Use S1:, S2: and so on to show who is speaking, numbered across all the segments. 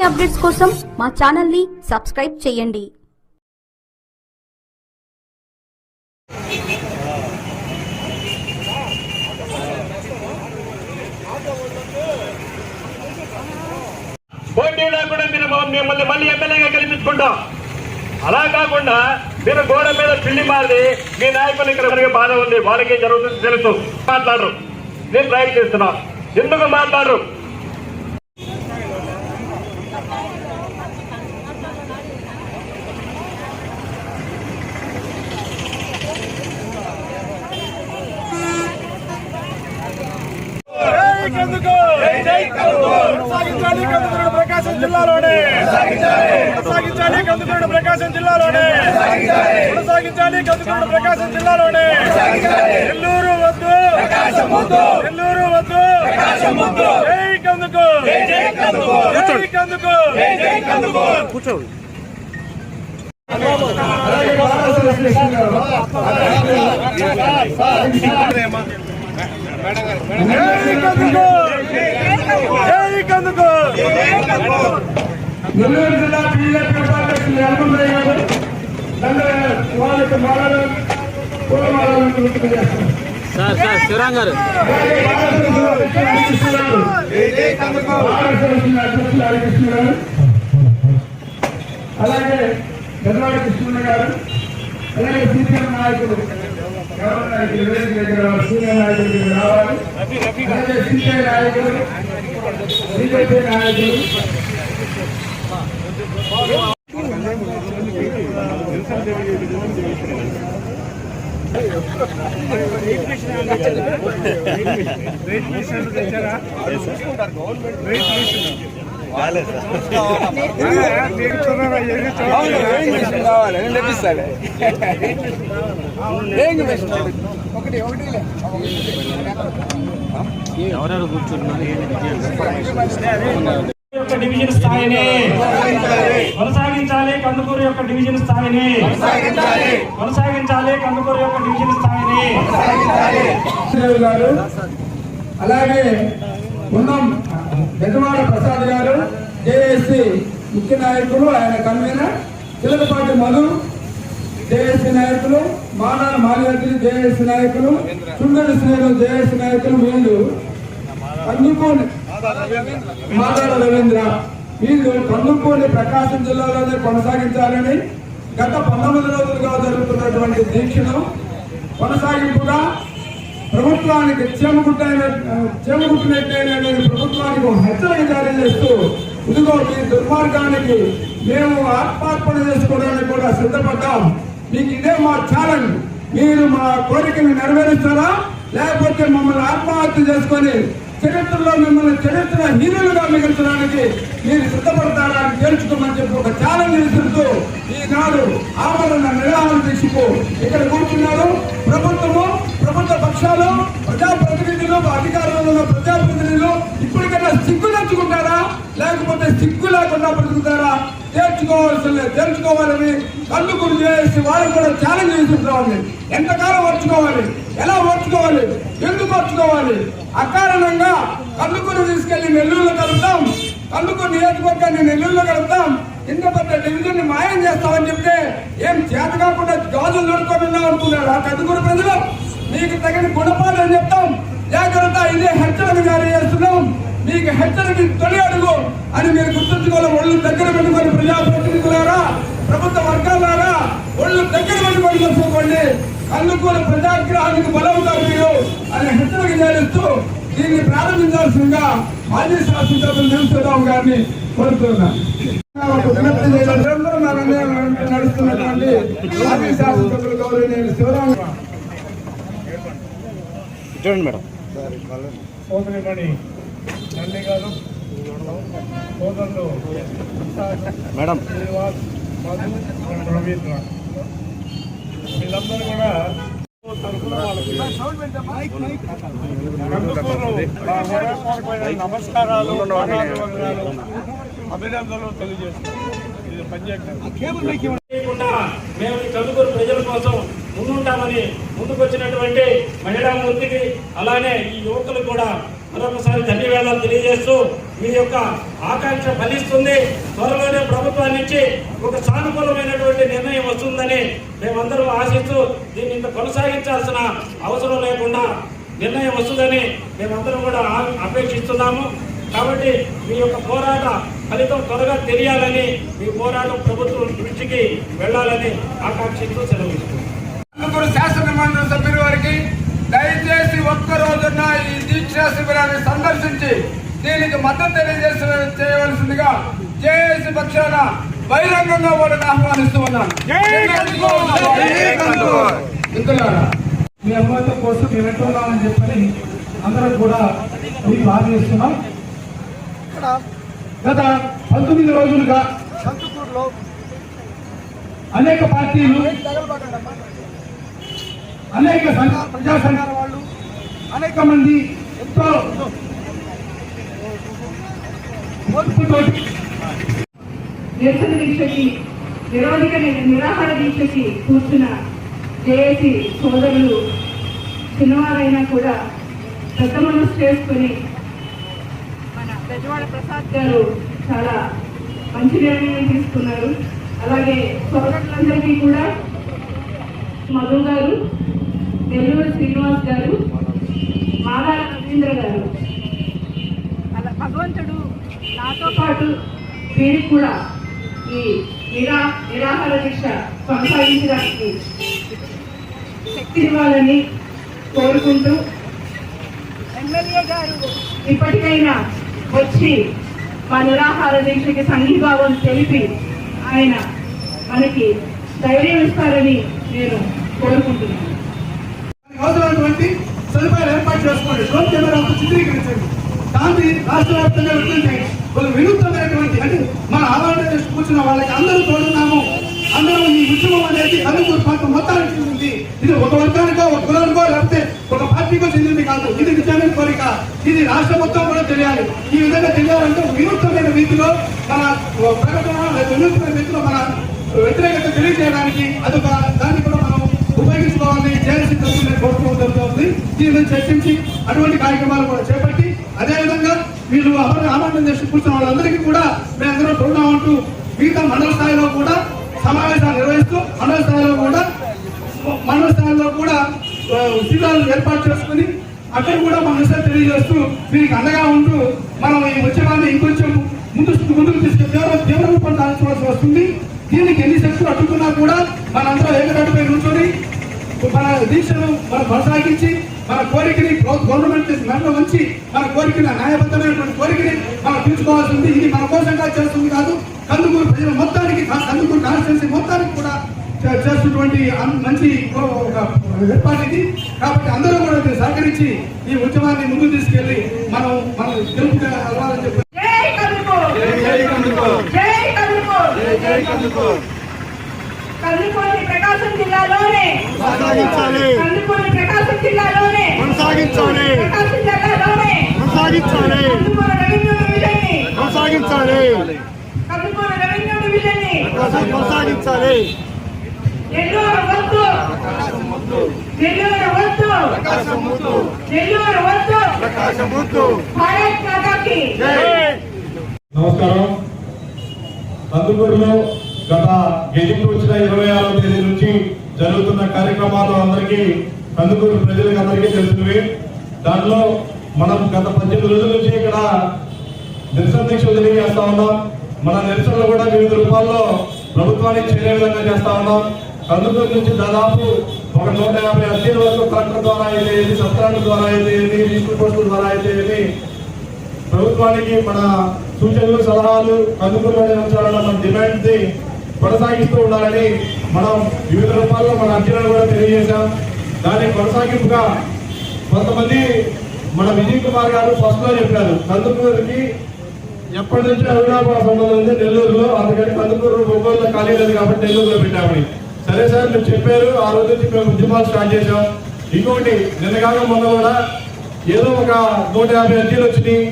S1: Updates కోసం మా channel ని సబ్స్క్రైబ్ చేయండి.
S2: పోటీ లేకుండా మిమ్మల్ని మళ్ళీ ఎమ్మెల్యేగా గెలిపించుకుంటాం. అలా కాకుండా మీరు గోడ మీద పిల్లి మారి మీ నాయకులు ఇక్కడ బాధ ఉంది, వాళ్ళకి జరుగుతుంది తెలుసు, మాట్లాడరు. నేను ప్రయత్నిస్తున్నా, ఎందుకు మాట్లాడరు?
S3: ప్రకాశం జిల్లాలోనే కొనసాగించాలి కందుకూరు ప్రకాశం జిల్లాలోనే కొనసాగించాలి కందుకూరు ప్రకాశం జిల్లాలోనే నెల్లూరు వద్దు నెల్లూరు వద్దు జై కందుకూరు జై కందుకూరు కూర్చోండి.
S4: నెల్లూరు జిల్లా బీజేపీ ఉపాధ్యక్షులు యనమలయ్య గారు వాళ్ళకి మాలను
S5: శివరాం గారు
S4: అలాగే గద్వాడ కృష్ణ గారు, అలాగే సీనియర్ నాయకులు సీనియర్ నాయకులు రావాలి, అలాగే సిపిఐ నాయకులు, బీజేపీ నాయకులు,
S5: ఎవరెవరు కూర్చున్నారు
S2: డివిజన్ స్థాయిని కొనసాగించాలి, కందుకూరు యొక్క డివిజన్ స్థాయిని కొనసాగించాలి, కందుకూరు యొక్క డివిజన్ స్థాయిని.
S4: అలాగే ఉన్నం బెజవాడ ప్రసాద్ గారు జేఏసీ ముఖ్య నాయకులు, ఆయన కన్వీనర్ చిలకపాటి మధు జేఏసీ నాయకులు, మానాల మాల్యాద్రి జేఏసీ నాయకులు, చుండడి శ్రీలు జేఏసీ నాయకులు, వీళ్ళు కందుకూరు మాదాల రవీంద్ర వీళ్ళు కందుకూరు ప్రకాశం జిల్లాలోనే కొనసాగించాలని గత 19 రోజులుగా జరుగుతున్నటువంటి దీక్షను కొనసాగింపుగా ప్రభుత్వానికి చేమగుట్టినట్టేననేది ప్రభుత్వానికి హెచ్చరిక జారీ చేస్తూ, ఇదిగో మీ దుర్మార్గానికి మేము ఆత్మార్పణ చేసుకోవడానికి కూడా సిద్ధపడ్డాం, మీకు ఇదే మా ఛాలెంజ్, మీరు మా కోరికను నెరవేరుస్తారా లేకపోతే మమ్మల్ని ఆత్మహత్య చేసుకొని చరిత్రలో మిమ్మల్ని చరిత్ర హీరోలుగా మిగల్చడానికి మీరు సిద్ధపడతారా అని తేల్చుకోమని చెప్పి ఒక ఛాలెంజ్ విసురుతూ ఈనాడు ఆమరణ నిరాహార దీక్షకు ఇక్కడ కూర్చున్నారు. ప్రభుత్వము, ప్రభుత్వ పక్షాలు, ప్రజాప్రతినిధులు, అధికారంలో ఉన్న ప్రజాప్రతినిధులు ఇప్పటికైనా సిగ్గు తెచ్చుకుంటారా లేకపోతే సిగ్గు లేకుండా బ్రతుకుతారా తెలుసుకోవాలని కందుకూరు చేసి వాళ్ళకి కూడా ఛాలెంజ్ విసురుతామని. ఎంతకాలం ఓర్చుకోవాలి, ఎలా ఓర్చుకోవాలి, ఎందుకు ఓర్చుకోవాలి? అకారణంగా కందుకూరు తీసుకెళ్లి నెల్లూరులో కలుపుతాం, కందుకూరు నియోజకవర్గాన్ని నెల్లూరులో కలుపుతాం, ఇంత పెద్ద డివిజన్ ని మాయం చేస్తామని చెప్తే ఏం చేత కాకుండా గాజులు నడుచుకుంటున్నాం అనుకున్నారు ఆ కందుకూరు ప్రజలు. మీకు తగిన గుణపాఠం చెప్తాం, జాగ్రత్త, ఇదే హెచ్చరిక జారీ చేస్తున్నాం, మీకు హెచ్చరిక తొలి అడుగు అని మీరు గుర్తుంచుకోవాలి. ఒళ్ళు దగ్గర పెట్టుకొని ప్రజాప్రతినిధులారా, ప్రభుత్వ వర్గాలారా, ఒళ్ళు దగ్గర పెట్టుకొని చూసుకోండి, కందుకూరు ప్రజాగ్రహానికి బలవుతారు మీరు అని హెచ్చరిక చేస్తూ దీన్ని ప్రారంభించాల్సిందిగా మాజీ శాసనసభ్యులు నిలుస్తున్నాం గారిని కోరుతున్నాను. నడుస్తున్నటువంటి మాజీ శాసనసభ్యులు గౌరవనీయులు శివరాం
S5: చూడండి మేడం,
S3: సోదరిమణి నల్లి గారు, సోదరులు
S5: మేడం
S3: శ్రీనివాస్, మధు, రవీంద్ర, వీళ్ళందరూ కూడా నమస్కారాలు, అభినందనలు తెలియజేస్తున్నాం. ఇది పనిచేయకుండా
S2: మేము కందుకూరు ప్రజల కోసం ముందుంటామని ముందుకొచ్చినటువంటి మహిళా మూర్తికి, అలానే ఈ యువకులు కూడా
S6: మరొకసారి ధన్యవాదాలు తెలియజేస్తూ మీ యొక్క ఆకాంక్ష ఫలిస్తుంది. త్వరలోనే ప్రభుత్వాన్ని నుంచి ఒక సానుకూలమైనటువంటి నిర్ణయం వస్తుందని మేమందరం ఆశిస్తూ దీన్ని ఇంకా కొనసాగించాల్సిన అవసరం లేకుండా నిర్ణయం వస్తుందని మేమందరం కూడా అపేక్షిస్తున్నాము. కాబట్టి మీ యొక్క పోరాట ఫలితం త్వరగా తెలియాలని, మీ పోరాటం ప్రభుత్వం దృష్టికి వెళ్ళాలని ఆకాంక్షిస్తూ సెలవిస్తున్నాం.
S4: శాసన మండలి సభ్యుల వారికి దయచేసి ఒక్కరోజున ఈ దీక్షా శిబిరాన్ని సందర్శించి దీనికి మద్దతు చేయవలసిందిగా జేఏసీ పక్షాన బహిరంగంగా ఓటును ఆహ్వానిస్తూ ఉన్నాను.
S3: మీ అభివృద్ధి కోసం మేము ఎట్టున్నామని చెప్పని అందరం కూడా మీకు హామీస్తున్నాం. గత 19 రోజులుగా సంతకూరులో అనేక పార్టీలు, అనేక ప్రజా సంఘాల వాళ్ళు, అనేక మంది ఎంతో
S7: నిరసన దీక్షకి, నిరాహార దీక్షకి కూర్చున్న జేఏసీ సోదరులు చిన్నవారైనా కూడా పెద్ద మనసు చేసుకుని మన బెజవాడ ప్రసాద్ గారు చాలా మంచి నిర్ణయం తీసుకున్నారు. అలాగే సోదరులందరికీ కూడా మధు గారు, నెల్లూరు శ్రీనివాస్ గారు, మాదాల రవీంద్ర గారు, అలా భగవంతుడు నాతో పాటు వీరికి కూడా ఈ నిరాహార దీక్ష కొనసాగించడానికి శక్తి ఇవ్వాలని కోరుకుంటూ, ఎమ్మెల్యే గారు ఇప్పటికైనా వచ్చి మా నిరాహార దీక్షకి సంఘీభావం తెలిపి ఆయన మనకి ధైర్యం ఇస్తారని నేను కోరుకుంటున్నాను.
S3: అవసరమైనటువంటి సదుపాయాలు ఏర్పాటు చేసుకోండి. డ్రోన్ కెమెరాతో చిత్రీకరించండి. దాన్ని రాష్ట్ర వ్యాప్తంగా విడుదల చేయండి. ఒక వినూత్నమైనటువంటి, అంటే మన ఆవారణ కూర్చున్న వాళ్ళకి అందరూ తోడున్నాము, అందరూ ఈ ఉద్యమం అనేది కందుకూరు ప్రాంతం మొత్తానికి చెందింది. ఇది ఒక వర్గానికో, ఒక కులానికో, లేకపోతే ఒక పార్టీకో చెందింది కాదు. ఇది నిజమైన కోరిక. ఇది రాష్ట్రం మొత్తం కూడా తెలియాలి. ఈ విధంగా తెలియాలంటే వినూత్నమైన రీతిలో మన ప్రకటన, వినూత్నమైన రీతిలో మన వ్యతిరేకత తెలియజేయడానికి అదొక దాన్ని కూడా మనం ఉపయోగించుకోవాలని జేఏసీ తరఫున కోరుకోవడం జరుగుతుంది. దీని మీద చర్చించి అటువంటి కార్యక్రమాలు కూడా చేపట్టి, అదేవిధంగా వీళ్ళు ఆమరణ చేసి కూర్చున్న వాళ్ళందరికీ కూడా మేమందరం చూడమంటూ మిగతా మండల స్థాయిలో కూడా సమావేశాలు నిర్వహిస్తూ మండల స్థాయిలో కూడా శిబిరాలు ఏర్పాటు చేసుకుని అక్కడ కూడా మన విషయాలు తెలియజేస్తూ వీరికి అండగా ఉంటూ మనం ఈ ఉద్యమాన్ని ఇంకొంచెం ముందుకు తీసుకెళ్తే తీవ్ర రూపం దాల్చవలసి వస్తుంది. దీనికి ఎన్ని శక్తులు అడ్డుకున్నా కూడా మనందరం ఏకదాటిపై నుంచొని మన దీక్షను మనం కొనసాగించి మన కోరికని గవర్నమెంట్ మెడలో ఉంచి మన కోరికని, న్యాయబద్ధమైనటువంటి కోరికని మనం తీర్చుకోవాల్సింది. ఇది మన కోసంగా చేస్తుంది కాదు, కందుకూరు ప్రజల మొత్తానికి, కందుకూరు కాన్స్టిట్యున్సీ మొత్తానికి కూడా చేస్తున్నటువంటి మంచి ఏర్పాటు ఇది. కాబట్టి అందరూ కూడా సహకరించి ఈ ఉద్యమాన్ని ముందుకు తీసుకెళ్లి మనం గెలుపు అవ్వాలని చెప్పి
S7: కందుకూరు ప్రకాశం జిల్లాలోనే కందుకూరు ప్రకాశం జిల్లాలోనే
S3: కొనసాగించాలి.
S7: ప్రకాశం జిల్లాలోనే
S3: కొనసాగించాలి.
S7: కందుకూరు రెవెన్యూ డివిజన్ని
S3: కొనసాగించాలి.
S7: కందుకూరు రెవెన్యూ డివిజన్ని
S3: కొనసాగించాలి.
S7: నెల్లూరు వద్దు, నెల్లూరు వద్దు, నెల్లూరు వద్దు, భారత్ మాతాకి
S2: నమస్కారం. కందుకూరులో గత గెలుపు వచ్చిన 26వ తేదీ నుంచి జరుగుతున్న కార్యక్రమాలు అందరికీ, కందుకూరు ప్రజలకు అందరికీ తెలిసినవి. దాంట్లో మనం గత 18 రోజుల నుంచి ఇక్కడ నిరసన దీక్షలు తెలియజేస్తా ఉన్నాం. మన నిరసనలు కూడా వివిధ రూపాల్లో ప్రభుత్వానికి చేరే విధంగా చేస్తా ఉన్నాం. కందుకూరు నుంచి దాదాపు ఒక 150 అర్జీల వరకు కలెక్టర్ ద్వారా అయితే ఏది, సత్రాల ద్వారా అయితే ఏది, రిజిస్టర్ పోస్టుల ద్వారా అయితే ఏది, ప్రభుత్వానికి మన సూచనలు, సలహాలు, కందుకూరులోని అంశాలను మన డిమాండ్ కొనసాగిస్తూ ఉండాలని మనం వివిధ రూపాల్లో మన అర్జీలను కూడా తెలియజేశాం. దాని కొనసాగింపుగా కొంతమంది మన విజయ్ కుమార్ గారు ఫస్ట్ లో చెప్పారు, కందుకూరుకి ఎప్పటి నుంచి అవినాభావ సంబంధం ఉంది నెల్లూరులో, అందుకని కందుకూరు ఒంగోలులో ఖాళీ లేదు కాబట్టి నెల్లూరులో పెట్టామని. సరే సార్ మీరు చెప్పారు, ఆ రోజు నుంచి మేము ఉద్యమాలు స్టార్ట్ చేశాం. ఇంకొకటి నిన్నగాక మొన్న కూడా ఏదో ఒక 150 అర్జీలు వచ్చినాయి,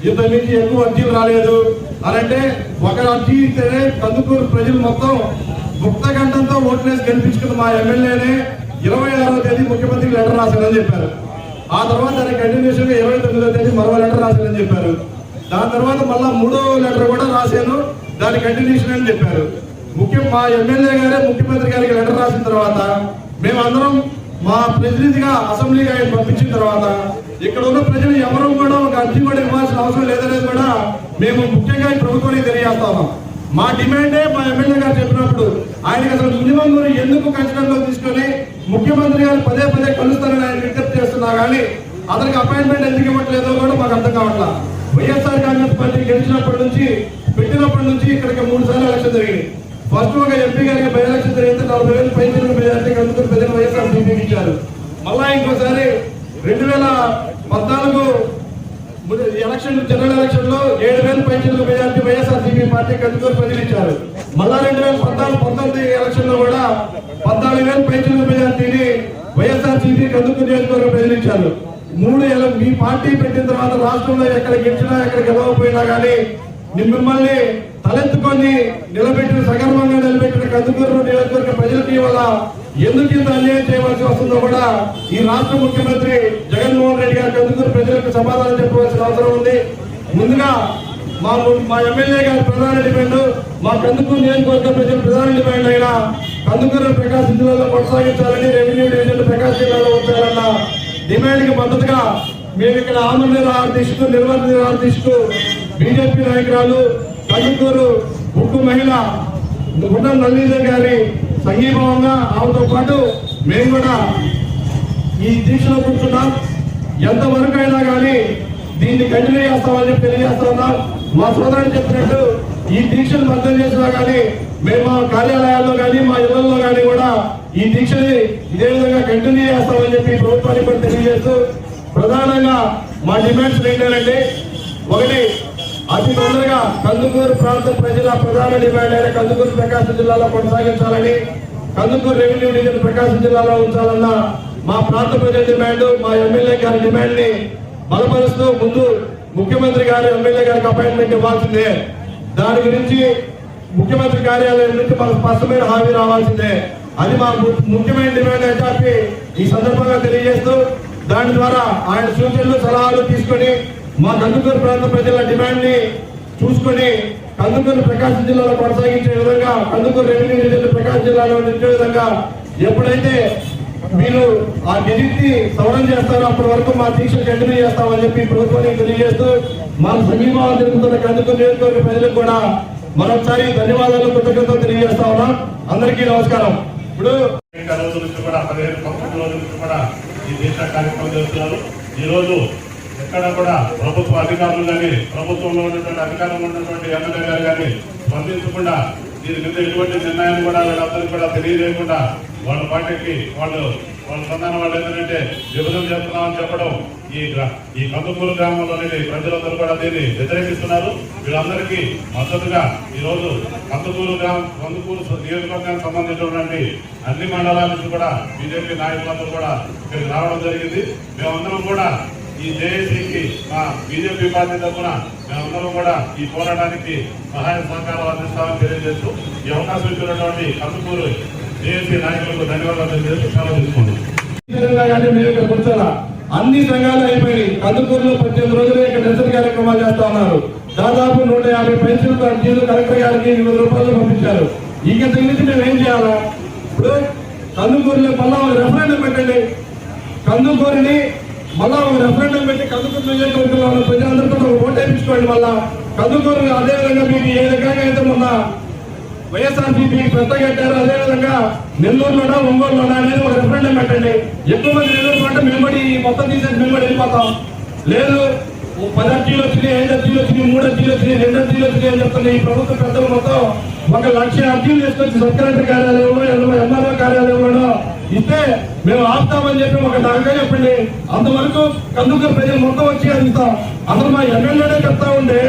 S2: ఇంతకు మించి ఎక్కువ అర్జీలు రాలేదు అని అంటే, ఒక అర్జీ ఇస్తేనే కందుకూరు ప్రజలు మొత్తం ముక్త గంటంతో ఓట్లేసి గెలిపించుకున్న మా ఎమ్మెల్యేనే 26వ తేదీ ముఖ్యమంత్రికి లెటర్ రాశారని చెప్పారు. ఆ తర్వాత దాని కంటిన్యూషన్ గా 29వ తేదీ మరో
S3: రాశానని చెప్పారు. దాని తర్వాత మళ్ళా 3వ లెటర్ కూడా రాశాను, దాని కంటిన్యూషన్ అని చెప్పారు. మా ఎమ్మెల్యే గారే ముఖ్యమంత్రి గారికి లెటర్ రాసిన తర్వాత మేమందరం మా ప్రతినిధిగా అసెంబ్లీగా ఆయన పంపించిన తర్వాత ఇక్కడ ఉన్న ప్రజలు ఎవరు కూడా ఒక అర్జీ కూడా ఇవ్వాల్సిన అవసరం లేదనేది కూడా మేము ముఖ్యంగా ఈ ప్రభుత్వానికి తెలియజేస్తా ఉన్నాం. మా డిమాండే మా ఎమ్మెల్యే గారు చెప్పినప్పుడు ఆయనకి అసలు మినిమం ఎందుకు ఖచ్చితంగా తీసుకొని ముఖ్యమంత్రి గారు పదే పదే కలుస్తారని ఆయన విజ్ఞప్తి చేస్తున్నా కానీ అతనికి అపాయింట్మెంట్ ఎందుకు ఇవ్వట్లేదో కూడా మాకు అర్థం కావట్లా. వైఎస్ఆర్ కాంగ్రెస్ పార్టీ గెలిచినప్పటి నుంచి పెట్టినప్పటి నుంచి ఇక్కడికి 3 సార్లు ఎలక్షన్ జరిగింది. ఫస్ట్ ఒక ఎంపీ గారికి బై ఎలక్షన్ జరిగితే 40,000 పైసలు మెజార్టీకి అందుకుని ప్రజలు వైఎస్ఆర్ సీపీకి ఇచ్చారు. మళ్ళా ఇంకోసారి 2014 ఎలక్షన్ జనరల్ ఎలక్షన్ లో 7,000 పైసలు మెజార్టీ వైఎస్ఆర్ సీపీ పార్టీకి అందుకుని ప్రజలు ఇచ్చారు. మళ్ళా 2014-19 ఎలక్షన్ లో కూడా 14,000 పైసలు మెజార్టీని వైఎస్ఆర్ సీపీకి అందుకుని నియోజకవర్గం ప్రజలు ఇచ్చారు. మీ పార్టీ పెట్టిన తర్వాత రాష్ట్రంలో ఎక్కడ గెలిచినా ఎక్కడ గెలవకపోయినా కానీ మిమ్మల్ని తలెత్తుకొని నిలబెట్టిన సగర్వంగా నిలబెట్టిన కందుకూరు నియోజకవర్గ ప్రజలకి వల్ల ఎందుకు ఇంత అన్యాయం చేయవలసి వస్తుందో కూడా ఈ రాష్ట్ర ముఖ్యమంత్రి జగన్మోహన్ రెడ్డి గారు కందుకూరు ప్రజలకు సమాధానం చెప్పవలసిన అవసరం ఉంది. ముందుగా మా ఎమ్మెల్యే గారి ప్రధాన డిమాండ్, మా కందుకూరు నియోజకవర్గ ప్రజల ప్రధాన డిమాండ్ అయిన కందుకూరు ప్రకాశం జిల్లాలో కొనసాగించాలని, రెవెన్యూ డివిజన్ ప్రకాశం జిల్లాలో ఉంచాలన్న డిమాండ్ కి మద్దతుగా మేము ఇక్కడ ఆంధ్ర నిర్వహణ దీక్షకు బీజేపీ నాయకురాలు కందుకూరు ఉక్కు మహిళ గుండం నల్లీధర్ గారి సంఘీభావంగా ఆమెతో పాటు మేము కూడా ఈ దీక్షలో కూర్చున్నాం. ఎంతవరకు అయినా కానీ దీన్ని కంటిన్యూ చేస్తామని చెప్పి తెలియజేస్తా ఉన్నాం. మా సోదరుడు చెప్పినట్టు ఈ దీక్షను మద్దతు చేసినా కానీ మేము మా కార్యాలయాల్లో కానీ మా ఇళ్లలో కానీ కూడా ఈ దీక్షని ఇదే విధంగా కంటిన్యూ చేస్తామని చెప్పి ప్రభుత్వానికి కూడా తెలియజేస్తూ ప్రధానంగా మా డిమాండ్స్ ఏంటంటే, ఒకటి అతి తొందరగా కందుకూరు ప్రాంత ప్రజల ప్రధాన డిమాండ్ అయిన కందుకూరు ప్రకాశం జిల్లాలో కొనసాగించాలని, కందుకూరు రెవెన్యూ డివిజన్ ప్రకాశం జిల్లాలో ఉంచాలన్న మా ప్రాంత ప్రజల డిమాండ్, మా ఎమ్మెల్యే గారి డిమాండ్ ని బలపరుస్తూ ముందు ముఖ్యమంత్రి గారు ఎమ్మెల్యే గారికి అపాయింట్మెంట్ ఇవ్వాల్సిందే. దాని గురించి ముఖ్యమంత్రి కార్యాలయం నుంచి మనకు స్పష్టమైన హామీ రావాల్సిందే. అది మా ముఖ్యమైన డిమాండ్ అని చెప్పి ఈ సందర్భంగా తెలియజేస్తూ దాని ద్వారా ఆయన సూచనలు సలహాలు తీసుకొని మా కందుకూరు ప్రాంత ప్రజల డిమాండ్ ని చూసుకొని కందుకూరు ప్రకాశం జిల్లాలో కొనసాగించే విధంగా, కందుకూరు రెవెన్యూ డివిజన్ ప్రకాశం జిల్లాలో నిలిచే విధంగా ఎప్పుడైతే మీరు ఆ గెజిట్ ని సవరణ చేస్తారో అప్పటి వరకు మా దీక్ష కంటిన్యూ చేస్తామని చెప్పి ప్రభుత్వానికి తెలియజేస్తూ మా సంఘీభావం జరుగుతున్న కందుకూరు నియోజకవర్గ ప్రజలకు కూడా మరొకసారి ధన్యవాదాలు, కృతజ్ఞతలు తెలియజేస్తా ఉన్నాం. అందరికీ నమస్కారం. ఇప్పుడు
S2: 15 రోజుల నుంచి కూడా ఈ దీక్ష కార్యక్రమం చేస్తున్నారు. ఈ రోజు ఎక్కడ కూడా ప్రభుత్వ అధికారులు కానీ, ప్రభుత్వంలో ఉన్నటువంటి అధికారంలో ఉన్నటువంటి ఎమ్మెల్యే గారు కానీ స్పందించకుండా దీని మీద ఎటువంటి నిర్ణయాన్ని కూడా వీళ్ళందరికీ కూడా తెలియజేయకుండా వాళ్ళ పార్టీకి వాళ్ళ సంతానం వాళ్ళు ఏంటంటే విభజన చేస్తున్నామని చెప్పడం ఈ కందుకూరు గ్రామంలోని ప్రజలందరూ కూడా దీన్ని వ్యతిరేకిస్తున్నారు. వీళ్ళందరికీ మద్దతుగా ఈరోజు కందుకూరు నియోజకవర్గానికి సంబంధించినటువంటి అన్ని మండలాల నుంచి కూడా బీజేపీ నాయకులందరూ కూడా ఇక్కడికి రావడం జరిగింది. మేమందరం కూడా ఈ జేఏసీకి మా బీజేపీ పార్టీ తరఫున మేమందరం కూడా ఈ పోరాటానికి సహాయ సహకారాలు అందిస్తామని తెలియజేస్తూ ఈ అవకాశం ఇచ్చినటువంటి కందుకూరు జేఏసీ నాయకులకు ధన్యవాదాలు తెలియజేస్తూ సెలవు తీసుకుంటాం.
S3: అన్ని సంఘాలు అయిపోయి కందుకూరులో 18 రోజులు ఇక్కడ నిరసన కార్యక్రమాలు చేస్తా ఉన్నారు. దాదాపు 150 పెన్షన్లు అర్జీలు కలెక్టర్ గారికి 20 రూపాయలు పంపించారు. ఇక తగ్గించి మేము ఏం చేయాలా? ఇప్పుడు కందుకూరులో మళ్ళా ఒక రెఫరెండం పెట్టండి. కందుకూరుని మళ్ళా ఒక రెఫరెండం పెట్టి కందుకూరు నియోజకవర్గంలో ఉన్న ప్రజలందరితో ఓటు వేయించుకోండి. మళ్ళా కందుకూరు అదేవిధంగా మీకు ఏ రకంగా అయితే మొన్న వైఎస్ఆర్సీపీ పెద్ద కట్టారు, అదేవిధంగా నెల్లూరులోనా ఒంగోలులోనా అనేది ఒక రెఫరెండం పెట్టండి. ఎక్కువ మంది నెల్లూరు అంటే మేము మొత్తం తీసేసి మేము వెళ్ళిపోతాం. లేదు 10 అర్జీలు వచ్చినాయి, 5 అర్జీలు వచ్చినాయి, 3 అర్జీలు వచ్చినాయి, 2 అర్జీలు వచ్చినాయి అని చెప్తున్నాయి. ఈ ప్రభుత్వ పెద్దలు మొత్తం 1,00,000 అర్జీలు తీసుకొచ్చి సబ్ కలెక్టర్ కార్యాలయంలో, ఎంఆర్ఓ కార్యాలయంలో ఇస్తే మేము ఆపుతామని చెప్పి ఒక దాకా చెప్పండి. అంతవరకు కందుకూరు ప్రజలు మొత్తం వచ్చి అందిస్తాం. అసలు మా ఎమ్మెల్యేనే చెప్తా ఉంటే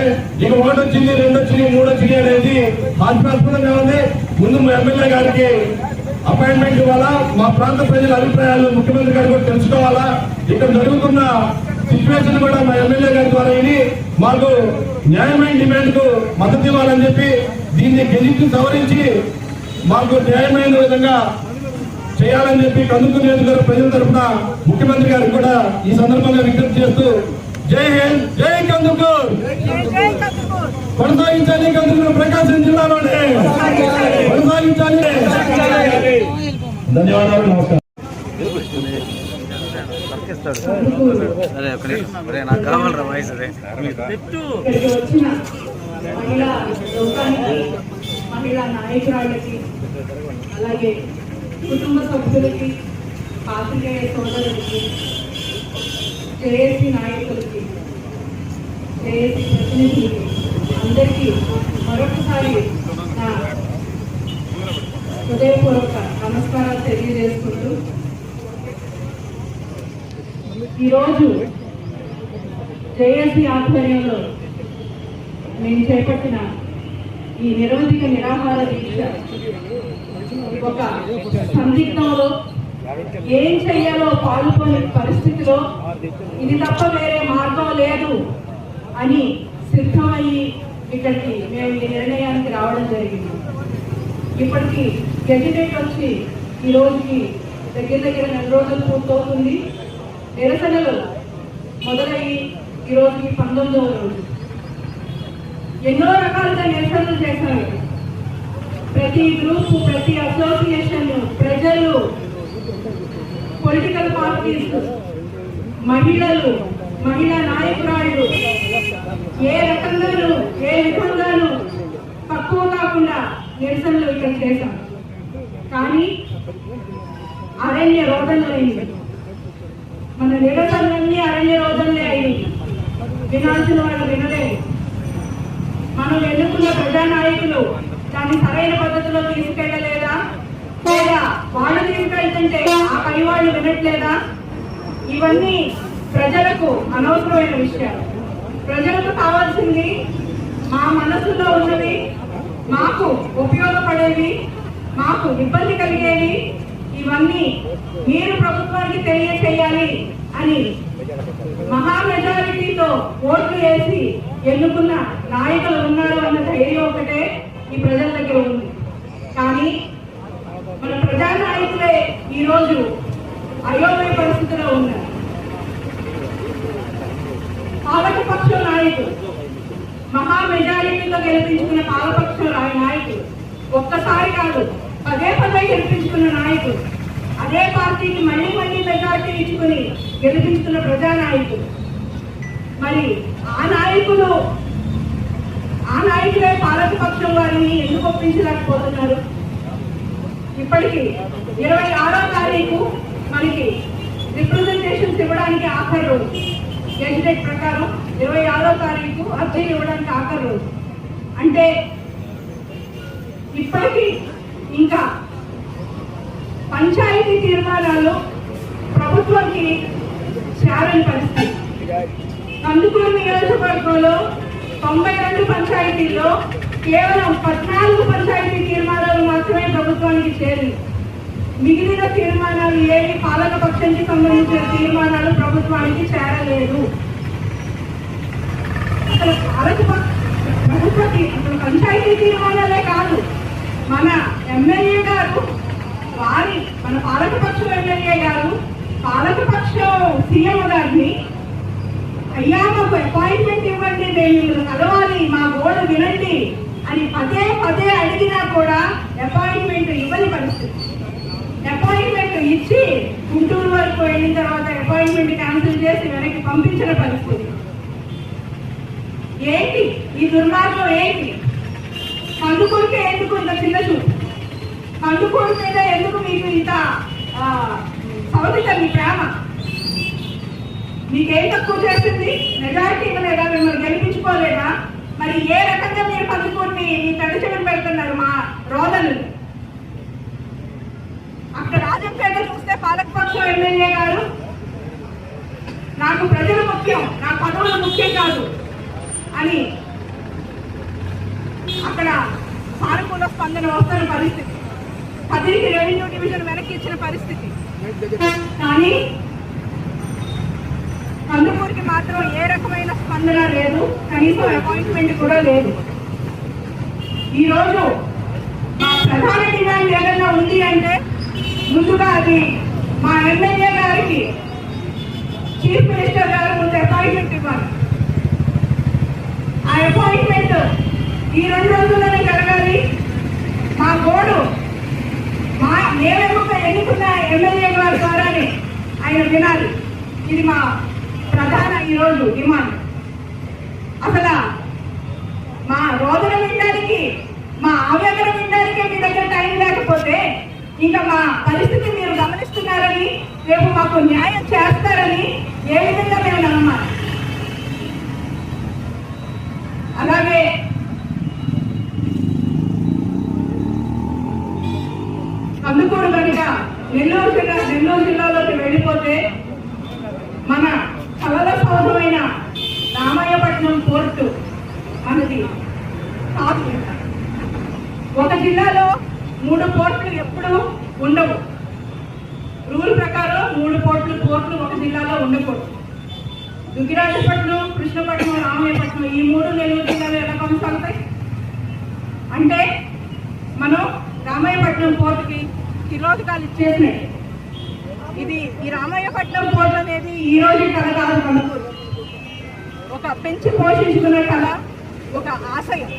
S3: ఇక 1 వచ్చింది, 2 వచ్చింది, 3 వచ్చింది అనేది హాస్యాస్పదంగా ఉంది. ముందు మా ఎమ్మెల్యే గారికి అపాయింట్మెంట్ ఇవ్వాలా, మా ప్రాంత ప్రజల అభిప్రాయాలు ముఖ్యమంత్రి గారు కూడా తెలుసుకోవాలా. ఇక్కడ జరుగుతున్న సిచ్యువేషన్ కూడా మా ఎమ్మెల్యే గారి ద్వారా ఇది మాకు న్యాయమైన డిమాండ్ కు మద్దతు ఇవ్వాలని చెప్పి దీన్ని గెలిచి సవరించి మాకు న్యాయమైన విధంగా చేయాలని చెప్పి కందుకూరు నియోజకవర్గ ప్రజల తరఫున ముఖ్యమంత్రి గారికి కూడా ఈ సందర్భంగా విజ్ఞప్తి చేస్తూ
S4: జై హింద్, జై కందుకూరు. కొనసాగించాలి కందుకూరు ప్రకాశం జిల్లాలోనే కొనసాగించాలి. ధన్యవాదాలు, నమస్కారం.
S5: అరే ఒక నిమిషం, నాకు కావాలరా వాయిస్. అదే
S7: ఇక్కడికి వచ్చిన మహిళా లోకానికి, మహిళా నాయకురాళ్ళకి, అలాగే కుటుంబ సభ్యులకి, పాత్రికేయ సోదరులకి, జేఏసీ నాయకులకి, జేఏసీ ప్రతినిధులకి అందరికీ మరొకసారి నా హృదయపూర్వక నమస్కారాలు తెలియజేసుకుంటూ, ఈరోజు జేఏసీ ఆధ్వర్యంలో నేను చేపట్టిన ఈ నిరవధిక నిరాహార దీక్ష ఒక సందిగ్ధంలో ఏం చెయ్యాలో పాల్గొనే పరిస్థితిలో ఇది తప్ప వేరే మార్గం లేదు అని సిద్ధమయ్యి ఇక్కడికి మేము ఈ నిర్ణయానికి రావడం జరిగింది. ఇప్పటికి గెజిటేట్ వచ్చి ఈ రోజుకి దగ్గర 4 రోజులు పూర్తవుతుంది. నిరసనలు మొదలయ్యి ఈ రోజుకి 19వ రోజు. ఎన్నో రకాలుగా నిరసనలు చేశారు. ప్రతి గ్రూపు, ప్రతి అసోసియేషన్, ప్రజలు, పొలిటికల్ పార్టీస్, మహిళలు, మహిళా నాయకురాళ్ళు ఏ రకంగానూ ఏ విధంగానూ తక్కువ కాకుండా నిరసనలు ఇక్కడ చేశాం. కానీ అరణ్య రోదనలు అయింది. మన నిరసనలన్నీ అరణ్య రోదనలే అయింది. వినాల్సిన వాళ్ళు వినలేదు. మనం ఎన్నుకున్న ప్రజానాయకులు దాన్ని సరైన పద్ధతిలో తీసుకెళ్లలేదా, లేదా వాళ్ళు తీసుకెళ్తుంటే ఆ పై వాళ్ళు వినట్లేదా? ఇవన్నీ ప్రజలకు అనవసరమైన విషయాలు. ప్రజలకు కావాల్సింది మా మనసులో ఉన్నవి, మాకు ఉపయోగపడేవి, మాకు ఇబ్బంది కలిగేవి, ఇవన్నీ మీరు ప్రభుత్వానికి తెలియచేయాలి అని మహా మెజారిటీతో ఓట్లు వేసి ఎన్నుకున్న నాయకులు ఉన్నారు అన్న ధైర్యం ఒకటే ఈ ప్రజల దగ్గర ఉంది. కానీ మన ప్రజానాయకులే ఈరోజు అయోమయ పరిస్థితిలో ఉన్నారు. పాలకపక్షం నాయకులు, మహా మెజారిటీతో గెలిపించుకున్న పాలకపక్షం నాయకులు, ఒక్కసారి కాదు 10 గెలిపించుకున్న నాయకులు, అదే పార్టీకి మళ్ళీ మెజారిటీ ఇచ్చుకుని గెలిపించుకున్న ప్రజానాయకులు, మరి ఆ నాయకులే పాలకపక్షం వారిని ఎందుకు ఒప్పించలేకపోతున్నారు? ఇప్పటికి 26వ తారీఖు మనకి రిప్రజెంటేషన్స్ ఇవ్వడానికి ఆఖరి రోజు. గెజిటెడ్ ప్రకారం 26వ తారీఖు అర్జీలు ఇవ్వడానికి ఆఖరి రోజు. అంటే ఇప్పటికీ ఇంకా పంచాయతీ తీర్మానాలు ప్రభుత్వానికి చేరని పరిస్థితి. కందుకూరు నియోజకవర్గంలో 92 పంచాయతీల్లో కేవలం 14 పంచాయతీ తీర్మానాలు మాత్రమే ప్రభుత్వానికి చేరింది. మిగిలిన తీర్మానాలు ఏవి పాలక పక్షానికి సంబంధించిన తీర్మానాలు ప్రభుత్వానికి చేరలేదు. అసలు అసలు పంచాయతీ తీర్మానాలే కాదు, మన ఎమ్మెల్యే గారు మన పాలకపక్షం ఎమ్మెల్యే గారు పాలకపక్షం సీఎం గారిని, అయ్యా మాకు అపాయింట్మెంట్ ఇవ్వండి, మేము కలవాలి, మా గోడ వినండి అని పదే అడిగినా కూడా అపాయింట్మెంట్ ఇవ్వని పరిస్థితి. అపాయింట్మెంట్ ఇచ్చి గుంటూరు వరకు వెళ్ళిన తర్వాత అపాయింట్మెంట్ క్యాన్సిల్ చేసి వెనక్కి పంపించిన పరిస్థితి. ఏంటి ఈ దుర్మార్గం? ఏంటి? కందుకూరుకే ఎందుకు ఇంత చిన్న చూపు? కందుకూరు మీద ఎందుకు మీకు ఇంత సవతిక మీ ప్రేమ? మీకేం తక్కువ చేసింది? మెజారిటీ ఇవ్వలేదా? మిమ్మల్ని గెలిపించుకోలేదా? మరి ఏ రకంగా మీరు కందుకూరుని మీ తడిచడం పెడుతున్నారు మా రోదలు? అక్కడ రాజంపేట చూస్తే పాలకపక్షం ఎమ్మెల్యే గారు నాకు ప్రజలు ముఖ్యం, నా పదవులు ముఖ్యం కాదు అని అక్కడ సానుకూల స్పందన వస్తున్న పరిస్థితి. 10కి రెవెన్యూ డివిజన్ వెనక్కి ఇచ్చిన పరిస్థితి. కానీ కందుకూరుకి మాత్రం ఏ రకమైన స్పందన లేదు, కనీసం అపాయింట్మెంట్ కూడా లేదు. ఈరోజు మా ప్రధాన డిమాండ్ ఏదైనా ఉంది అంటే ముందుగా అది మా ఎమ్మెల్యే గారికి చీఫ్ మినిస్టర్ గారు ముందు అపాయింట్మెంట్ ఇవ్వాలి. ఆ అపాయింట్మెంట్ ఈ 2 రోజుల్లోనే జరగాలి. మా గోడు మేమెక్కువ ఎన్నుకున్న ఎమ్మెల్యే గారి ద్వారానే ఆయన వినాలి. ఇది మా ప్రధాన ఈరోజు డిమాండ్. అసలు మా రోదన వినడానికి, మా ఆవేదన వినడానికే మీ దగ్గర టైం లేకపోతే ఇంకా మా పరిస్థితి మీరు గమనిస్తున్నారని, రేపు మాకు న్యాయం చేస్తారని ఏ విధంగా మేము నమ్మాలి? అలాగే కందుకూరు కనుక నెల్లూరు జిల్లాలోకి వెళ్ళిపోతే మన కలల సౌధమైన రామయ్యపట్నం పోర్టు మనది కాదు. ఒక జిల్లాలో 3 పోర్టులు ఎప్పుడు ఉండవు. రూల్ ప్రకారం 3 పోర్టులు ఒక జిల్లాలో ఉండకూడదు. దుగ్గిరాజపట్నం, కృష్ణపట్నం, రామయ్యపట్నం ఈ 3 నెల్లూరు జిల్లాలో ఎలా కొనసాగుతాయి అంటే మనం రామయ్యపట్నం పోర్టుకి తిరోధకాలు ఇచ్చేసినాయి. ఈ రామయ్యపట్నం పోర్టు అనేది ఈ రోజు కళ కాదు, మనకు ఒక పెంచి పోషించుకునే కళ, ఒక ఆశయం.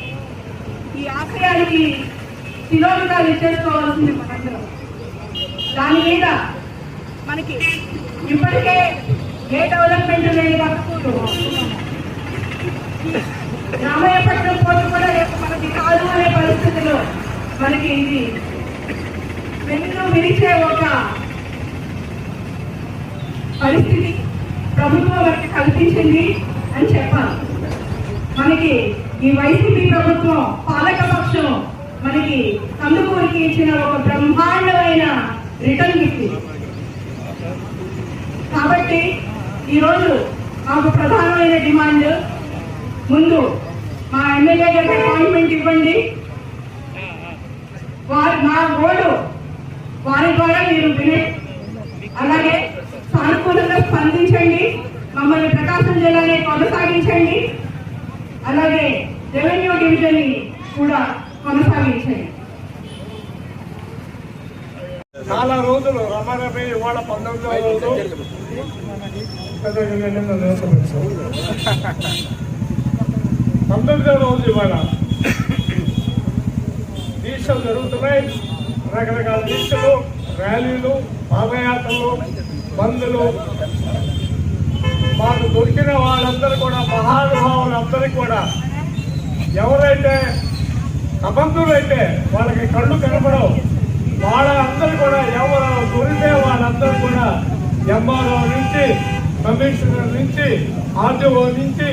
S7: ఈ ఆశయానికి తిరోధకాలు ఇచ్చేసుకోవాల్సింది మనందరం. దాని మీద మనకి ఇప్పటికే ఏ డెవలప్మెంట్ లేని వరకు రామయ్యపట్నం పోర్టు కూడా రేపు మనకి కాదు అనే పరిస్థితిలో మనకి ఇది వెన్ను విరిచే ఒక పరిస్థితి ప్రభుత్వం మనకి కల్పించింది అని చెప్పాలి. మనకి ఈ వైసీపీ ప్రభుత్వం పాలకపక్షం మనకి కందుకూరికి ఇచ్చిన ఒక బ్రహ్మాండమైన రిటర్న్ గిఫ్ట్. కాబట్టి ఈరోజు మాకు ప్రధానమైన డిమాండ్, ముందు మా ఎమ్మెల్యే గారికి అపాయింట్మెంట్ ఇవ్వండి. మా ఓడు వారి ద్వారా మీరు వినే, అలాగే సానుకూలంగా స్పందించండి. మమ్మల్ని ప్రకాశం జిల్లానే కొనసాగించండి. అలాగే రెవెన్యూ డివిజన్ కూడా కొనసాగించండి.
S4: చాలా రోజులు రమారమి ఇవాళ 19వ రోజు 19వ రోజు ఇవాళ దీక్షలు జరుగుతున్నాయి. రకరకాల దీక్షలు, ర్యాలీలు, పాదయాత్రలు, బంధులు. మాకు దొరికిన వాళ్ళందరూ కూడా మహానుభావులందరికీ కూడా, ఎవరైతే అబంధులైతే వాళ్ళకి కళ్ళు కనపడవు వాళ్ళందరూ కూడా, ఎవరు దొరికితే వాళ్ళందరూ కూడా ఎంఆర్ఓ నుంచి, కమిషనర్ నుంచి, ఆర్టీఓ నుంచి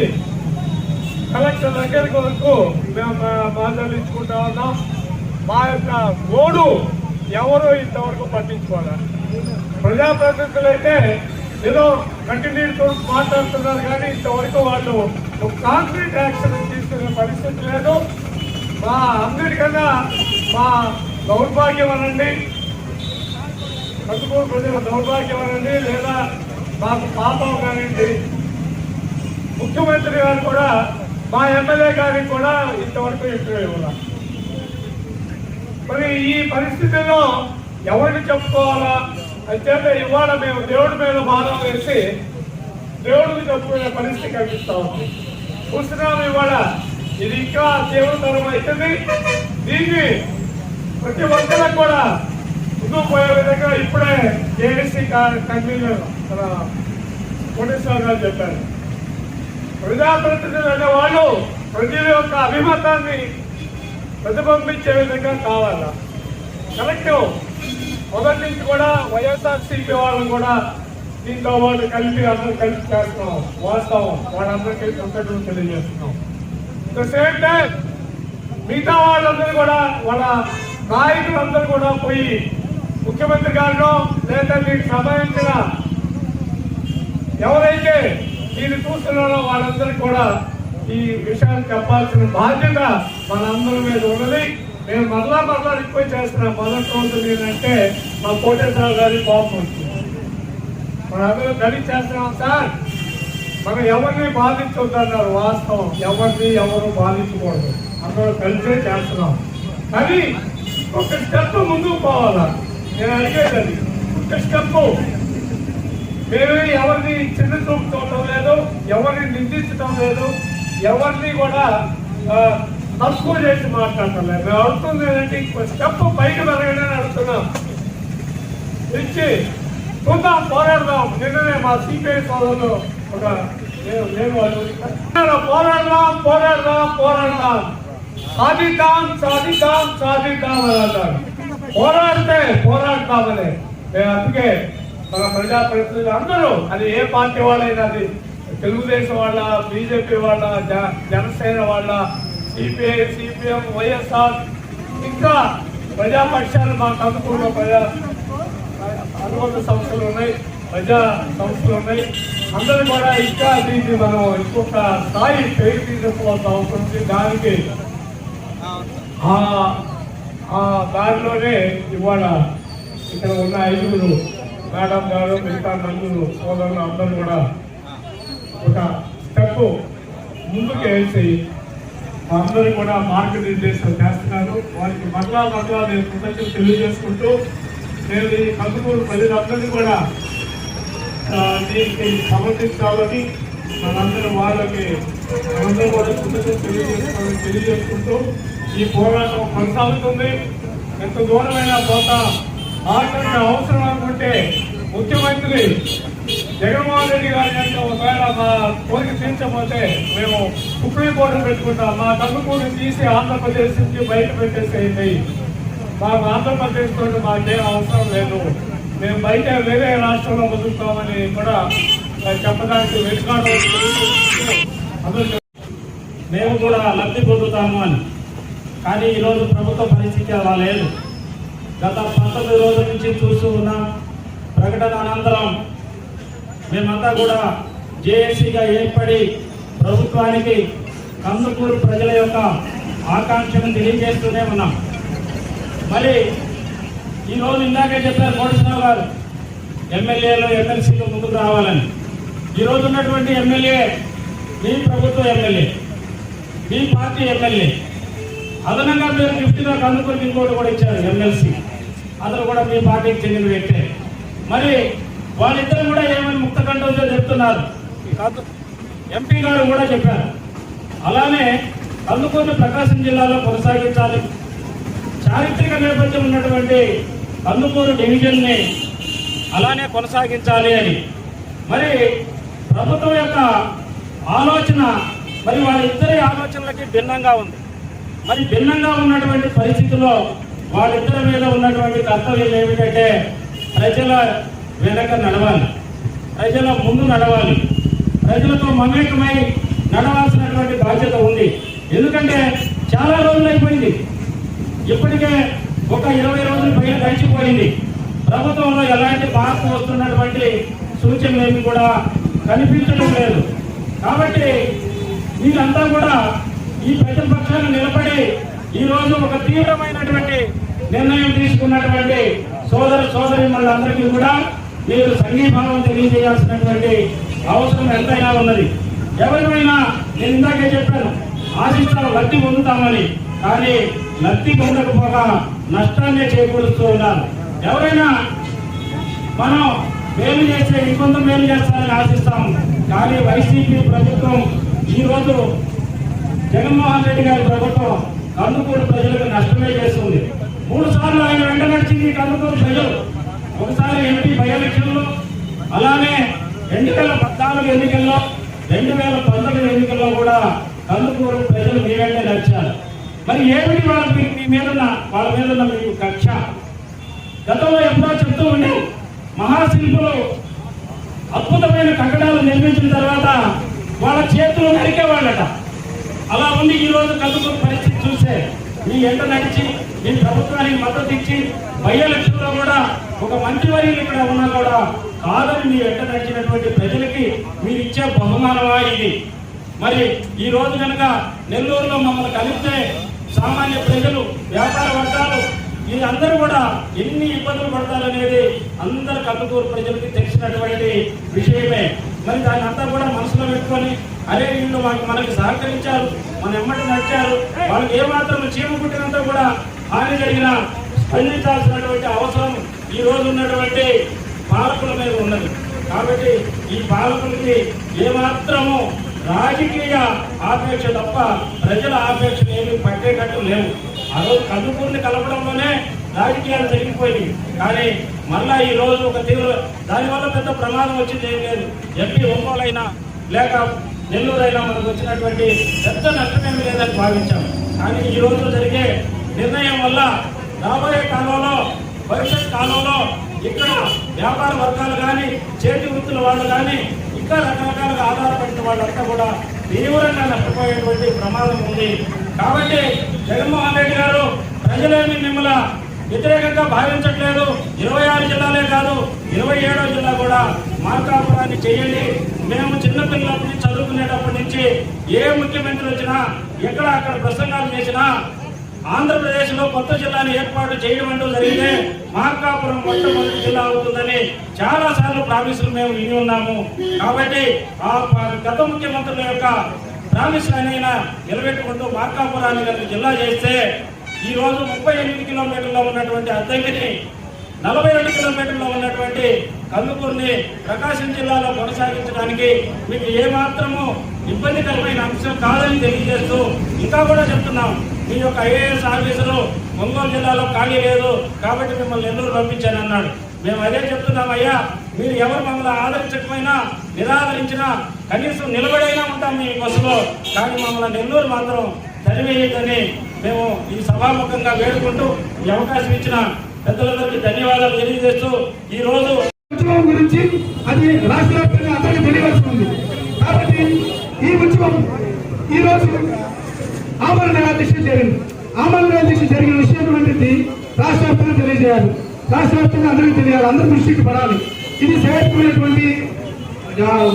S4: కలెక్టర్ దగ్గరికి వరకు మేము బాధ్యతలు ఇచ్చుకుంటా ఉన్నాం. మా యొక్క ఓడు ఎవరు ఇంతవరకు పట్టించుకోవాలి. ప్రజాప్రతినిధులు అయితే ఏదో కంటిన్యూతో మాట్లాడుతున్నారు కానీ ఇంతవరకు వాళ్ళు ఒక కాంక్రీట్ యాక్షన్ తీసుకునే పరిస్థితి లేదు. మా అందరికన్నా మా దౌర్భాగ్యం అనండి, కందుకూరు ప్రజల దౌర్భాగ్యం అనండి, లేదా మాకు పాపం కానివ్వండి, ముఖ్యమంత్రి గారు కూడా మా ఎమ్మెల్యే గారికి కూడా ఇంతవరకు ఇంటర్వ్యూ ఇవ్వాలి. మరి ఈ పరిస్థితిలో ఎవరిని చెప్పుకోవాలా అంటే ఇవాళ మేము దేవుడి మీద భారం వేసి దేవుడికి చెప్పుకునే పరిస్థితి కనిపిస్తా ఉంది. చూస్తున్నాము ఇవాళ ఇది ఇంకా తీవ్రతరం అవుతుంది. దీన్ని ప్రతి ఒక్కరికి కూడా ముందుకు పోయే విధంగా ఇప్పుడే ఏఎస్సీ కన్వీనర్ కోటేశ్వర గారు చెప్పారు. ప్రజాప్రతినిధులు అనే వాళ్ళు ప్రజల యొక్క అభిమతాన్ని ప్రతిబింబించే విధంగా కావాలా. కలెక్టివ్ మొదటి నుంచి కూడా వైఎస్ఆర్సీపీ వాళ్ళని కూడా దీంతో వాళ్ళు కలిపి అందరూ కలిపి చేస్తున్నాం. వాస్తవం వాళ్ళందరికీ కృతజ్ఞతలు తెలియజేస్తున్నాం. అట్ ద సేమ్ టైం మిగతా వాళ్ళందరూ కూడా వాళ్ళ నాయకులందరూ కూడా పోయి ముఖ్యమంత్రి గారిలో లేదా దీనికి సంబంధించిన ఎవరైతే దీన్ని చూస్తున్నారో వాళ్ళందరికీ కూడా ఈ విషయాన్ని చెప్పాల్సిన బాధ్యత మనందరి మీద ఉన్నది. మేము మరలా రిక్వెస్ట్ చేస్తున్నాం. మొదటి రోజు ఏంటంటే మా కోటేశ్వర గారి కోపం వచ్చింది. మనందరం కలిసి చేస్తున్నాం సార్, మనం ఎవరిని బాధించొద్దన్నారు. వాస్తవం, ఎవరు బాధించకూడదు, అందరూ కలిసే చేస్తున్నాం. కానీ ఒక స్టెప్ ముందుకు పోవాలా. నేను అడిగేది అది, ఒక స్టెప్ మేమే ఎవరిని చిన్న చూపు చూడటం లేదు, ఎవరిని నిందించడం లేదు, ఎవరిని కూడా తక్కువ చేసి మాట్లాడటం లేదు. మేము అడుగుతుంది ఏంటంటే స్టెప్ పైకి పెరగడని అడుగుతున్నాం. ఇచ్చి చూద్దాం, పోరాడదాం. నిన్ననే మా సిపిఐ సోదరులు ఒక పోరాడదాం పోరాడదాం పోరాడదాం, సాధిద్దాం సాధిద్దాం సాధిద్దాం అని అంటారు. పోరాడితే పోరాడతామని. అందుకే మన ప్రజాప్రతినిధులు అందరూ, అది ఏ పార్టీ వాళ్ళైనా, అది తెలుగుదేశం వాళ్ళ, బీజేపీ వాళ్ళ, జనసేన వాళ్ళ, సిపిఐ, సిపిఎం, వైఎస్ఆర్, ఇంకా ప్రజాపక్షాలు మాకు అందుకున్న అనుబంధ సంస్థలు ఉన్నాయి, ప్రజా సంస్థలు ఉన్నాయి. అందరూ కూడా ఇంకా దీన్ని మనం ఇంకొక స్థాయి పేరు తీసుకోవాల్సిన అవసరం ఉంది. దానికి ఆ దారిలోనే ఇవాళ ఇక్కడ ఉన్న 5 మేడం గారు, మిగతా నలుగురు సోదరులు అందరూ కూడా ఒక స్టెప్ ముందుకు వేసి అందరూ కూడా మార్గనిర్దేశం చేస్తున్నారు. వారికి మరలా నేను కృతజ్ఞతలు తెలియజేసుకుంటూ, నేను ఈ కందుకూరు ప్రజలందరినీ కూడా దీనికి సమర్థించాలని మనందరూ వాళ్ళకి మనందరూ కూడా కృతజ్ఞతలు తెలియజేసుకుంటూ ఈ పోరాటం కొనసాగుతుంది. ఎంత దూరమైనా పోతా. ఆఖరికి అవసరం అనుకుంటే ముఖ్యమంత్రి జగన్మోహన్ రెడ్డి గారి యొక్క ఒకవేళ మా కోరిక తీర్చకపోతే మేము సుప్రీంకోర్టు పెట్టుకుంటాం. మా కందుకూరు తీసి ఆంధ్రప్రదేశ్ నుంచి బయట పెట్టేసేయండి. మాకు ఆంధ్రప్రదేశ్ తోటి మాకేం అవసరం లేదు, మేము బయట వేరే రాష్ట్రంలో బతుకుతామని కూడా చెప్పడానికి వెనుకాడు.
S6: మేము కూడా లబ్ధి పొందుతాము అని. కానీ ఈరోజు ప్రభుత్వ పరిస్థితి అలా లేదు. గత 19 రోజుల నుంచి చూస్తూ ఉన్నాం. ప్రకటన అనంతరం మేమంతా కూడా జేఏసీగా ఏర్పడి ప్రభుత్వానికి కందుకూరు ప్రజల యొక్క ఆకాంక్షను తెలియజేస్తూనే ఉన్నాం. మరి ఈరోజు ఇందాకే చెప్పారు కోటేశ్వరరావు గారు, ఎమ్మెల్యేలు ఎమ్మెల్సీలు ముందుకు రావాలని. ఈరోజు ఉన్నటువంటి ఎమ్మెల్యే మీ ప్రభుత్వ ఎమ్మెల్యే, మీ పార్టీ ఎమ్మెల్యే. అదనంగా మీరు గిఫ్ట్గా కందుకూరుకి ఇంకోటి కూడా ఇచ్చారు, ఎమ్మెల్సీ. అతను కూడా మీ పార్టీకి చెందిన వ్యక్తే. మరి వాళ్ళిద్దరు కూడా ఏమని ముక్త కంఠంతో చెప్తున్నారు. ఎంపీ గారు కూడా చెప్పారు. అలానే కందుకూరు ప్రకాశం జిల్లాలో కొనసాగించాలి, చారిత్రక నేపథ్యం ఉన్నటువంటి కందుకూరు డివిజన్ని అలానే కొనసాగించాలి అని. మరి ప్రభుత్వం యొక్క ఆలోచన మరి వాళ్ళిద్దరి ఆలోచనలకి భిన్నంగా ఉంది. మరి భిన్నంగా ఉన్నటువంటి పరిస్థితుల్లో వాళ్ళిద్దరి మీద ఉన్నటువంటి కర్తవ్యం ఏమిటంటే ప్రజల వెనక నడవాలి, ప్రజల ముందు నడవాలి, ప్రజలతో మమేకమై నడవాల్సినటువంటి బాధ్యత ఉంది. ఎందుకంటే చాలా రోజులు అయిపోయింది, ఇప్పటికే ఒక 20 రోజులు పైన గడిచిపోయింది. ప్రభుత్వంలో ఎలాంటి మార్పు వస్తున్నటువంటి సూచనలు ఏమి కూడా కనిపించడం లేదు. కాబట్టి మీరంతా కూడా ఈ ప్రజల పక్షాన్ని నిలబడి ఈరోజు ఒక తీవ్రమైనటువంటి నిర్ణయం తీసుకున్నటువంటి సోదరీమణులందరికీ కూడా మీరు సంఘీభావం తెలియజేయాల్సినటువంటి అవసరం ఎంతైనా ఉన్నది. ఎవరిమైనా నేను ఇందాకే చెప్పాను, ఆశిస్తాం లబ్ధి పొందుతామని, కానీ లబ్ధి పొందకపోగా నష్టాన్ని చేకూరుస్తూ ఉన్నారు. ఎవరైనా మనం మేలు చేస్తే ఇంకొంత మేలు చేస్తారని ఆశిస్తాం. కానీ వైసీపీ ప్రభుత్వం ఈరోజు జగన్మోహన్ రెడ్డి గారి ప్రభుత్వం కందుకూరు ప్రజలకు నష్టమే చేస్తుంది. 3 సార్లు ఆయన వెంట నడిచింది కందుకూరు ప్రజలు. ఒకసారి ఎంపీ బై ఎలక్షన్లో, అలానే 2014 ఎన్నికల్లో, 2019 ఎన్నికల్లో కూడా కందుకూరు ప్రజలు మీ వెంట నడిచారు. మరి ఏమిటి వాళ్ళకి వాళ్ళ మీద ఉన్న మీకు కక్ష? గతంలో ఎప్పుడో చెప్తూ ఉండి మహాశిల్పులు అద్భుతమైన కట్టడాలు నిర్మించిన తర్వాత వాళ్ళ చేతులు నరికేవాళ్ళట. అలా ఉంది ఈరోజు కందుకూరు పరిస్థితి చూస్తే. మీ ఎంట నడిచి మీ ప్రభుత్వానికి మద్దతు ఇచ్చి బై ఎలక్షన్లో కూడా ఒక మంత్రివర్యులు ఇక్కడ ఉన్నా కూడా కాదని మీ ఎంట నడిచినటువంటి ప్రజలకి మీరు ఇచ్చే బహుమానమా ఇది? మరి ఈ రోజు కనుక నెల్లూరులో మమ్మల్ని కలిపితే సామాన్య ప్రజలు, వ్యాపార వర్గాలు వీళ్ళందరూ కూడా ఎన్ని ఇబ్బందులు పడతారనేది అందరు కందుకూరు ప్రజలకి తెలిసినటువంటి విషయమే. మరి దాన్ని అంతా కూడా మనసులో పెట్టుకొని అరే వీళ్ళు మనకి సహకరించారు, మన ఎమ్మటి నడిచారు, వాళ్ళకి ఏమాత్రం చీమ పుట్టినంత కూడా హాని జరిగిన స్పందించాల్సినటువంటి అవసరం ఈ రోజు ఉన్నటువంటి పాలకుల మీద ఉన్నది. కాబట్టి ఈ పాలకులకి ఏమాత్రము రాజకీయ ఆపేక్ష తప్ప ప్రజల ఆపేక్ష ఏమి పట్టేటట్టు లేవు. ఆ రోజు కందుకూరిని కలపడంలోనే రాజకీయాలు జరిగిపోయింది. కానీ మళ్ళా ఈ రోజు ఒక తీవ్ర దానివల్ల పెద్ద ప్రమాదం వచ్చింది ఏం లేదు. ఎంపీ ఒంగోలైనా లేక నెల్లూరైనా మనకు వచ్చినటువంటి పెద్ద నష్టమేమి లేదని భావించాం. కానీ ఈ రోజు జరిగే నిర్ణయం వల్ల రాబోయే కాలంలో భవిష్యత్ కాలంలో ఇక్కడ వ్యాపార వర్గాలు కానీ చేతి వృత్తుల వాళ్ళు కానీ ఇంకా రకరకాలుగా ఆధారపడిన వాళ్ళంతా కూడా తీవ్రంగా నష్టపోయేటువంటి ప్రమాదం ఉంది. కాబట్టి జగన్మోహన్ రెడ్డి గారు ప్రజలేమి మిమ్మల్ని వ్యతిరేకంగా భావించట్లేదు. 26 జిల్లాలే కాదు 27వ జిల్లా కూడా మార్కాపురాన్ని చేయండి. మేము చిన్నపిల్లలప్పటి నుంచి చదువుకునేటప్పటి నుంచి ఏ ముఖ్యమంత్రి వచ్చినా ఎక్కడ అక్కడ ప్రసంగాలు చేసినా ఆంధ్రప్రదేశ్లో కొత్త జిల్లాని ఏర్పాటు చేయడం అంటూ జరిగితే మార్కాపురం మొట్టమొదటి జిల్లా అవుతుందని చాలా సార్లు ప్రామిసులు మేము విని ఉన్నాము. కాబట్టి ఆ గత ముఖ్యమంత్రుల యొక్క ప్రామిసులనైనా నిలబెట్టుకుంటూ మార్కాపురాన్ని కనుక జిల్లా చేస్తే ఈ రోజు 38 కిలోమీటర్లో ఉన్నటువంటి అద్దంకిని 42 కిలోమీటర్లో ఉన్నటువంటి కందుకూరుని ప్రకాశం జిల్లాలో కొనసాగించడానికి మీకు ఏమాత్రము ఇబ్బందికరమైన అంశం కాదని తెలియజేస్తూ ఇంకా కూడా చెప్తున్నాం, మీ యొక్క ఐఏఎస్ ఆఫీసరు ఒంగోలు జిల్లాలో ఖాళీ లేదు కాబట్టి మిమ్మల్ని నెల్లూరు పంపించానన్నాడు. మేము అదే చెప్తున్నాం, అయ్యా మీరు ఎవరు మమ్మల్ని ఆదరించకపోయినా నిరాదరించినా కనీసం నిలబడైనా ఉంటాం మీ బస్సులో, కానీ మమ్మల్ని నెల్లూరు మాత్రం తరివేయద్దని మేము ఈ సభాముఖంగా వేడుకుంటూ ఈ అవకాశం ఇచ్చిన పెద్దలందరికీ ధన్యవాదాలు తెలియజేస్తూ ఈ రోజు
S3: ఉత్సవం గురించి అది రాష్ట్ర వ్యాప్తంగా అందరికీ తెలియవలసి ఉంది. కాబట్టి ఈ ఉత్సవం ఈ రోజు ఆమరణ దీక్ష జరిగింది. ఆమరణ దీక్ష జరిగిన విషయం అనేది రాష్ట్ర వ్యాప్తంగా తెలియజేయాలి. రాష్ట్ర వ్యాప్తంగా అందరికీ తెలియాలి, అందరి దృష్టికి పడాలి. ఇది శ్రేయస్కరమైనటువంటి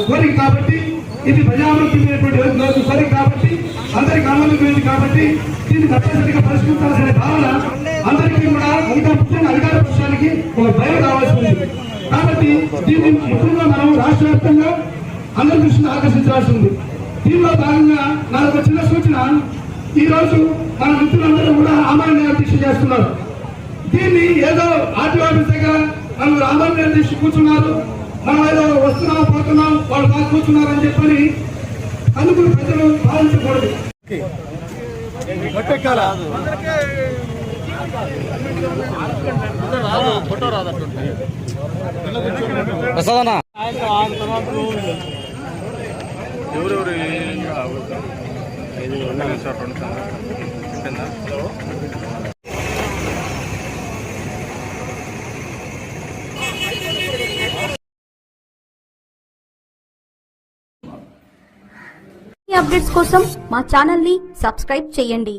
S3: కోరిక కాబట్టి, ఇది ప్రజాభివృద్ధి కోరిక కాబట్టి, అందరికి ఆమోదమైనది కాబట్టి దీన్ని తప్పనిసరిగా పరిష్కరించాల్సిన భావన అందరికీ కూడా ముఖ్యంగా అధికార పక్షానికి ఒక భయం రావాల్సి ఉంది. కాబట్టి దీన్ని ముఖ్యంగా మనం రాష్ట్ర వ్యాప్తంగా అందరి దృష్టిని ఆకర్షించాల్సి ఉంది. దీనిలో భాగంగా నాకు చిన్న సూచన, ఈ రోజు మన మిత్రులందరూ కూడా ఆమరణ దీక్ష చేస్తున్నారు. దీన్ని ఏదో ఆర్టీ ఆఫీస్ దగ్గర మనం ఆమరణ దీక్ష కూర్చున్నారు, మనం ఏదో వస్తున్నాం పోతున్నాం వాళ్ళు బాగా కూర్చున్నారని చెప్పని అందుకు ప్రజలు భావించకూడదు.
S5: ఎవరెవరు
S1: ఈ అప్డేట్స్ కోసం మా ఛానల్ ని సబ్స్క్రైబ్ చేయండి.